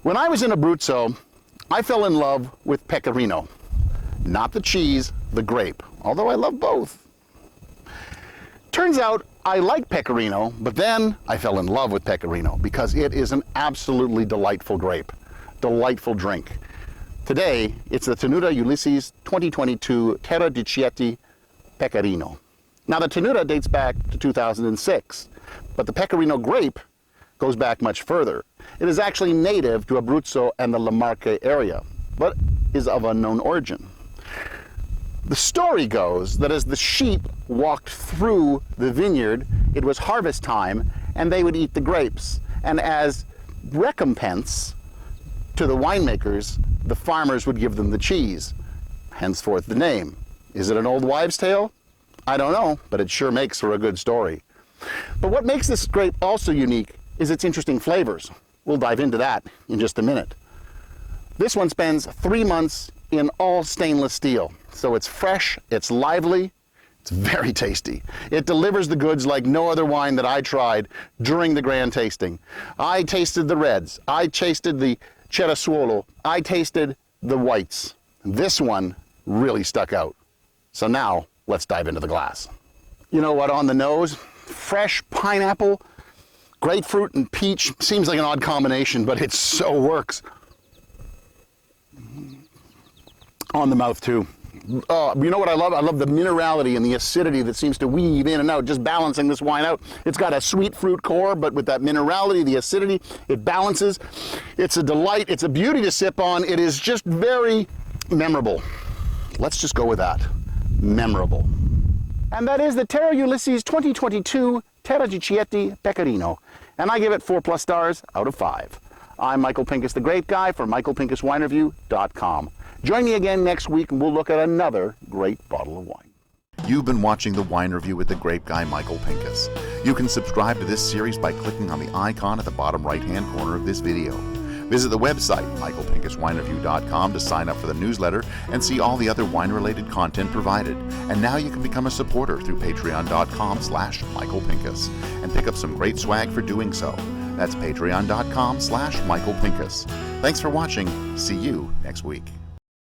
When I was in Abruzzo, I fell in love with Pecorino. Not the cheese, the grape, although I love both. Turns out I like Pecorino, but then I fell in love with Pecorino because it is an absolutely delightful grape, delightful drink. Today, it's the Tenuta Ulisse 2022 Terre di Chieti Pecorino. Now the Tenuta dates back to 2006, but the Pecorino grape goes back much further. It is actually native to Abruzzo and the La Marche area, but is of unknown origin. The story goes that as the sheep walked through the vineyard, it was harvest time, and they would eat the grapes. And as recompense to the winemakers, the farmers would give them the cheese. Henceforth the name. Is it an old wives' tale? I don't know, but it sure makes for a good story. But what makes this grape also unique is its interesting flavors. We'll dive into that in just a minute. This one spends 3 months in all stainless steel. So it's fresh, it's lively, it's very tasty. It delivers the goods like no other wine that I tried during the grand tasting. I tasted the reds, I tasted the Cerasuolo, I tasted the whites. This one really stuck out. So now, let's dive into the glass. You know what, on the nose, fresh pineapple, grapefruit and peach. Seems like an odd combination, but it so works. On the mouth too. You know what I love? I love the minerality and the acidity that seems to weave in and out, just balancing this wine out. It's got a sweet fruit core, but with that minerality, the acidity, it balances. It's a delight. It's a beauty to sip on. It is just very memorable. Let's just go with that. Memorable. And that is the Terre Ulisse 2022 Terre di Chieti Pecorino. And I give it 4+ stars out of 5. I'm Michael Pinkus, the Grape Guy for michaelpinkuswinereview.com. Join me again next week and we'll look at another great bottle of wine. You've been watching The Wine Review with the Grape Guy, Michael Pinkus. You can subscribe to this series by clicking on the icon at the bottom right-hand corner of this video. Visit the website, michaelpinkuswinereview.com, to sign up for the newsletter and see all the other wine-related content provided. And now you can become a supporter through patreon.com/michaelpinkus and pick up some great swag for doing so. That's patreon.com/michaelpinkus. Thanks for watching. See you next week.